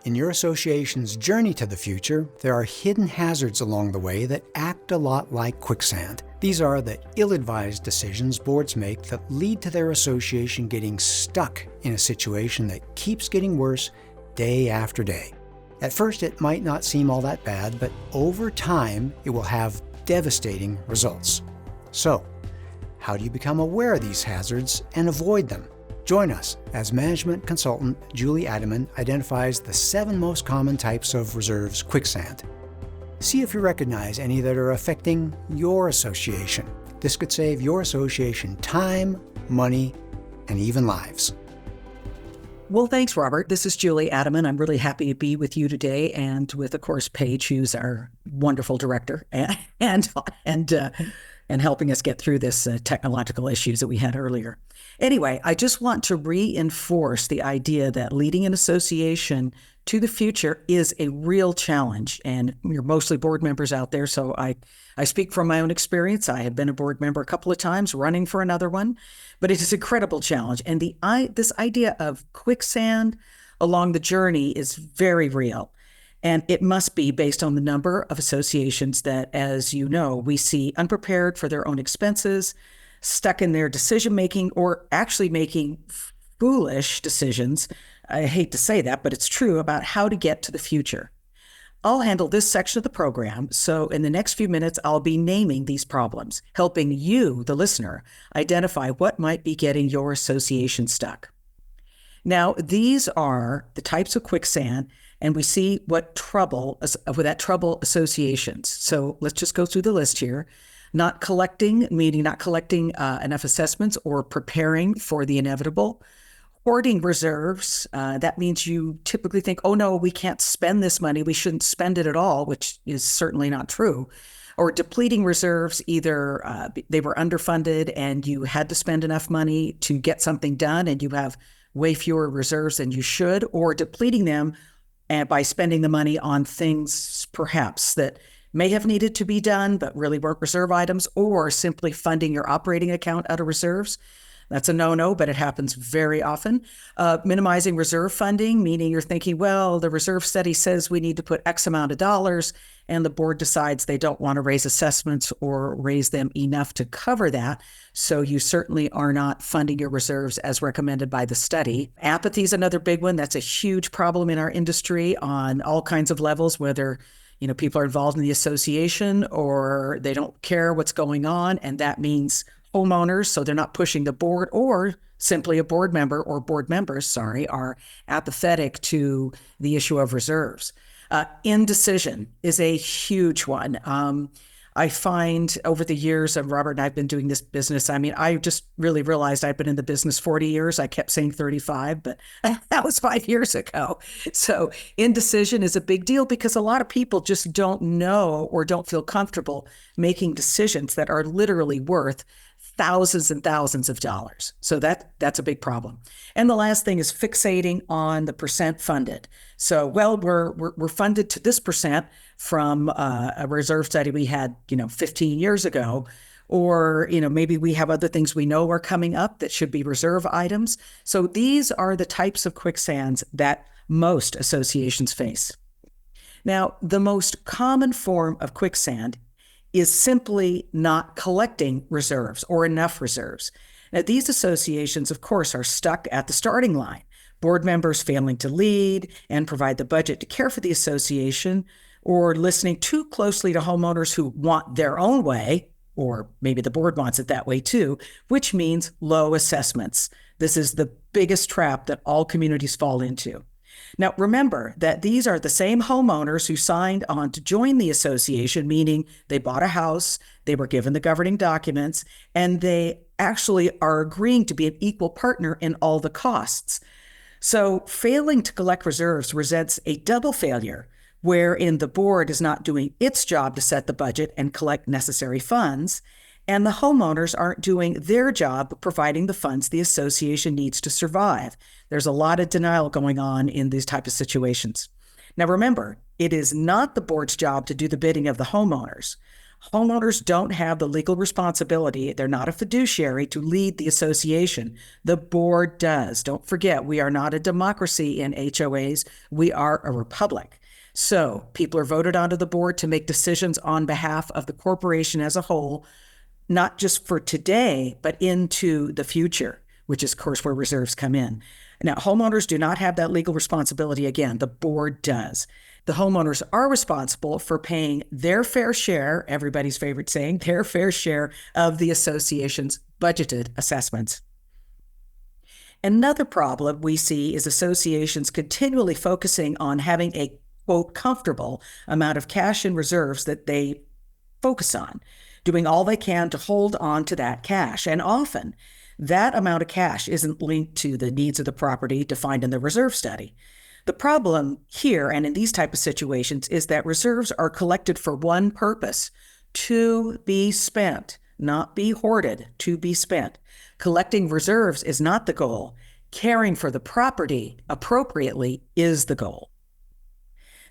In your association's journey to the future, there are hidden hazards along the way that act a lot like quicksand. These are the ill-advised decisions boards make that lead to their association getting stuck in a situation that keeps getting worse day after day. At first, it might not seem all that bad, but over time, it will have devastating results. So, how do you become aware of these hazards and avoid them? Join us as management consultant Julie Adamen identifies the 7 most common types of reserves quicksand. See if you recognize any that are affecting your association. This could save your association time, money, and even lives. Well, thanks, Robert. This is Julie Adamen. I'm really happy to be with you today, and with, of course, Paige, who's our wonderful director, and helping us get through this technological issues that we had earlier. Anyway, I just want to reinforce the idea that leading an association to the future is a real challenge. And you're mostly board members out there, so I speak from my own experience. I have been a board member a couple of times, running for another one, but it is an incredible challenge. And this idea of quicksand along the journey is very real. And it must be based on the number of associations that, as you know, we see unprepared for their own expenses, stuck in their decision-making, or actually making foolish decisions. I hate to say that, but it's true, about how to get to the future. I'll handle this section of the program, so in the next few minutes, I'll be naming these problems, helping you, the listener, identify what might be getting your association stuck. Now, these are the types of quicksand, and we see what trouble associations. So let's just go through the list here. Not collecting, meaning not collecting enough assessments or preparing for the inevitable. Hoarding reserves, that means you typically think, oh no, we can't spend this money, we shouldn't spend it at all, which is certainly not true. Or depleting reserves, either they were underfunded and you had to spend enough money to get something done and you have way fewer reserves than you should, or depleting them by spending the money on things perhaps that may have needed to be done, but really weren't reserve items, or simply funding your operating account out of reserves. That's a no-no, but it happens very often. Minimizing reserve funding, meaning you're thinking, well, the reserve study says we need to put X amount of dollars, and the board decides they don't want to raise assessments or raise them enough to cover that. So you certainly are not funding your reserves as recommended by the study. Apathy is another big one. That's a huge problem in our industry on all kinds of levels, whether people are involved in the association or they don't care what's going on, and that means homeowners, so they're not pushing the board, or simply a board member or board members, are apathetic to the issue of reserves. Indecision is a huge one. I find over the years, and Robert and I have been doing this business, I just really realized I've been in the business 40 years. I kept saying 35, but that was 5 years ago. So indecision is a big deal because a lot of people just don't know or don't feel comfortable making decisions that are literally worth thousands and thousands of dollars. So that's a big problem. And the last thing is fixating on the percent funded. So, well, we're funded to this percent from a reserve study we had, 15 years ago, or, maybe we have other things we know are coming up that should be reserve items. So these are the types of quicksands that most associations face. Now, the most common form of quicksand is simply not collecting reserves or enough reserves. Now, these associations, of course, are stuck at the starting line. Board members failing to lead and provide the budget to care for the association, or listening too closely to homeowners who want their own way, or maybe the board wants it that way too, which means low assessments. This is the biggest trap that all communities fall into. Now, remember that these are the same homeowners who signed on to join the association, meaning they bought a house, they were given the governing documents, and they actually are agreeing to be an equal partner in all the costs. So failing to collect reserves presents a double failure, wherein the board is not doing its job to set the budget and collect necessary funds, and the homeowners aren't doing their job of providing the funds the association needs to survive. There's a lot of denial going on in these type of situations. Now remember, it is not the board's job to do the bidding of the homeowners. Homeowners don't have the legal responsibility. They're not a fiduciary to lead the association. The board does. Don't forget, we are not a democracy in HOAs. We are a republic. So people are voted onto the board to make decisions on behalf of the corporation as a whole, not just for today, but into the future, which is, of course, where reserves come in. Now, homeowners do not have that legal responsibility. Again, the board does. The homeowners are responsible for paying their fair share, everybody's favorite saying, their fair share of the association's budgeted assessments. Another problem we see is associations continually focusing on having a, quote, comfortable amount of cash in reserves that they focus on, doing all they can to hold on to that cash. And often, that amount of cash isn't linked to the needs of the property defined in the reserve study. The problem here and in these type of situations is that reserves are collected for one purpose: to be spent, not be hoarded, to be spent. Collecting reserves is not the goal. Caring for the property appropriately is the goal.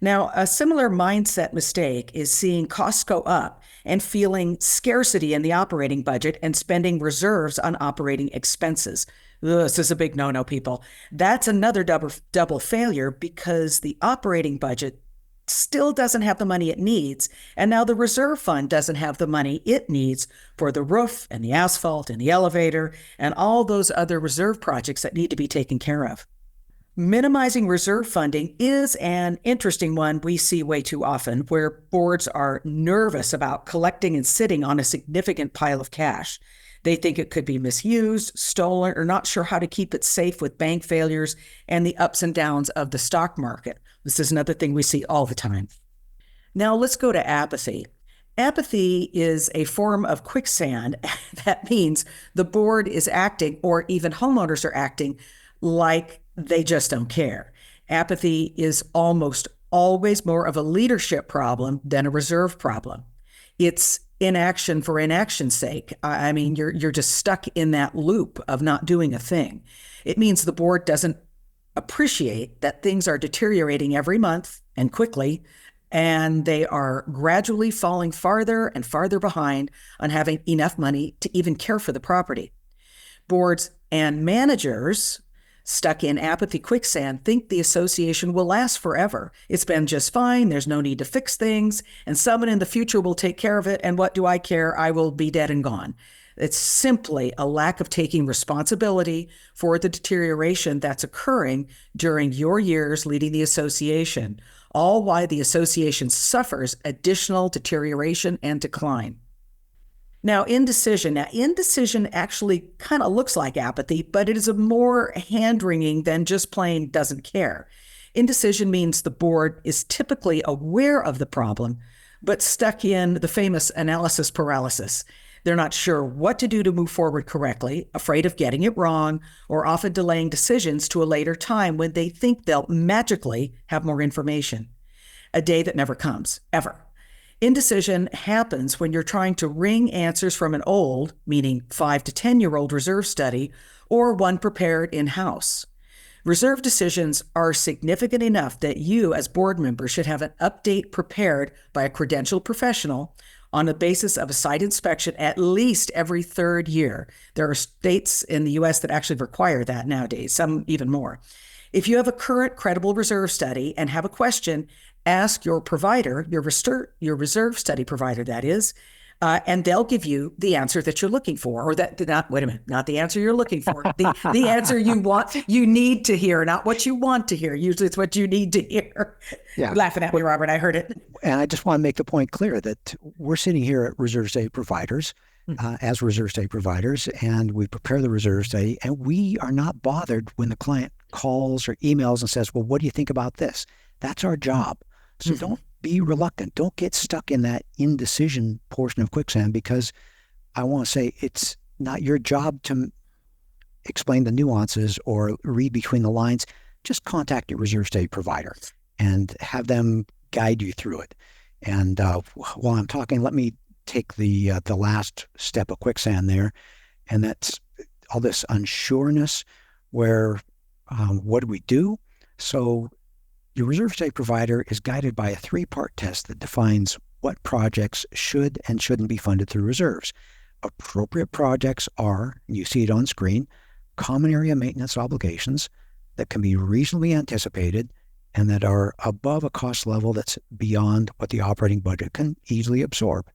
Now, a similar mindset mistake is seeing costs go up and feeling scarcity in the operating budget and spending reserves on operating expenses. This is a big no-no, people. That's another double failure, because the operating budget still doesn't have the money it needs, and now the reserve fund doesn't have the money it needs for the roof and the asphalt and the elevator and all those other reserve projects that need to be taken care of. Minimizing reserve funding is an interesting one we see way too often, where boards are nervous about collecting and sitting on a significant pile of cash. They think it could be misused, stolen, or not sure how to keep it safe with bank failures and the ups and downs of the stock market. This is another thing we see all the time. Now let's go to apathy. Apathy is a form of quicksand. That means the board is acting, or even homeowners are acting, like they just don't care. Apathy is almost always more of a leadership problem than a reserve problem. It's inaction for inaction's sake. I mean, you're just stuck in that loop of not doing a thing. It means the board doesn't appreciate that things are deteriorating every month and quickly, and they are gradually falling farther and farther behind on having enough money to even care for the property. Boards and managers stuck in apathy quicksand think the association will last forever. It's been just fine. There's no need to fix things, and someone in the future will take care of it. And what do I care? I will be dead and gone. It's simply a lack of taking responsibility for the deterioration that's occurring during your years leading the association, all while the association suffers additional deterioration and decline. Now, indecision. Indecision actually kind of looks like apathy, but it is a more hand-wringing than just plain doesn't care. Indecision means the board is typically aware of the problem, but stuck in the famous analysis paralysis. They're not sure what to do to move forward correctly, afraid of getting it wrong, or often delaying decisions to a later time when they think they'll magically have more information. A day that never comes, ever. Indecision happens when you're trying to wring answers from an old, meaning 5 to 10-year-old reserve study, or one prepared in-house. Reserve decisions are significant enough that you, as board members, should have an update prepared by a credentialed professional on the basis of a site inspection at least every third year. There are states in the U.S. that actually require that nowadays, some even more. If you have a current credible reserve study and have a question, ask your provider, your reserve study provider, that is, and they'll give you the answer that you're looking for, or not the answer you're looking for, the answer you need to hear, not what you want to hear. Usually it's what you need to hear. Yeah. Laughing at me, Robert, I heard it. And I just want to make the point clear that we're sitting here at reserve study providers, as reserve study providers, and we prepare the reserve study, and we are not bothered when the client calls or emails and says, well, what do you think about this? That's our job. So don't be reluctant. Don't get stuck in that indecision portion of quicksand, because I want to say it's not your job to explain the nuances or read between the lines. Just contact your reserve study provider and have them guide you through it. And while I'm talking, let me take the last step of quicksand there, and that's all this unsureness where what do we do? So your reserve study provider is guided by a 3-part test that defines what projects should and shouldn't be funded through reserves. Appropriate projects are, you see it on screen, common area maintenance obligations that can be reasonably anticipated and that are above a cost level that's beyond what the operating budget can easily absorb.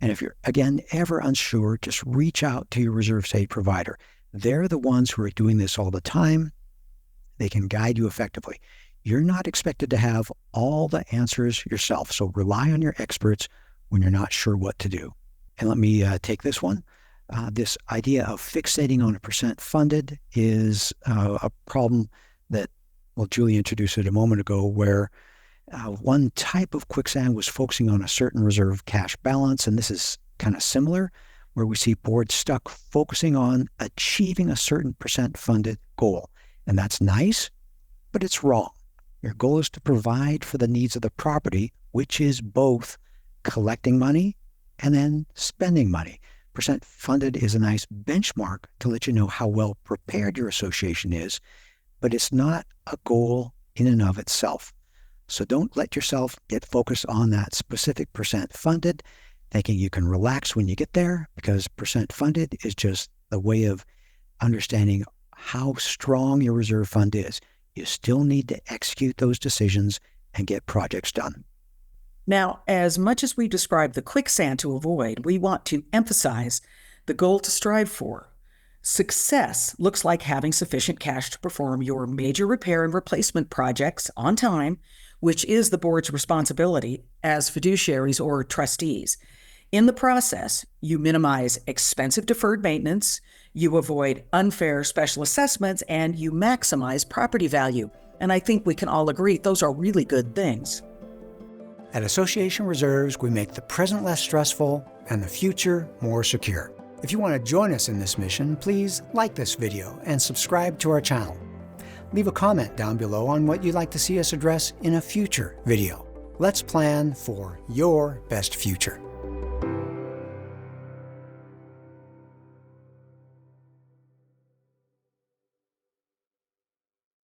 And if you're, again, ever unsure, just reach out to your reserves aid provider. They're the ones who are doing this all the time. They can guide you effectively. You're not expected to have all the answers yourself, so rely on your experts when you're not sure what to do. And let me take this one. This idea of fixating on a percent funded is a problem that, well, Julie introduced it a moment ago, where one type of Quicksand was focusing on a certain reserve cash balance, and this is kind of similar, where we see boards stuck focusing on achieving a certain percent funded goal. And that's nice, but it's wrong. Your goal is to provide for the needs of the property, which is both collecting money and then spending money. Percent funded is a nice benchmark to let you know how well prepared your association is, but it's not a goal in and of itself. So don't let yourself get focused on that specific percent funded, thinking you can relax when you get there, because percent funded is just the way of understanding how strong your reserve fund is. You still need to execute those decisions and get projects done. Now, as much as we describe the quicksand to avoid, we want to emphasize the goal to strive for. Success looks like having sufficient cash to perform your major repair and replacement projects on time, which is the board's responsibility as fiduciaries or trustees. In the process, you minimize expensive deferred maintenance, you avoid unfair special assessments, and you maximize property value. And I think we can all agree those are really good things. At Association Reserves, we make the present less stressful and the future more secure. If you want to join us in this mission, please like this video and subscribe to our channel. Leave a comment down below on what you'd like to see us address in a future video. Let's plan for your best future.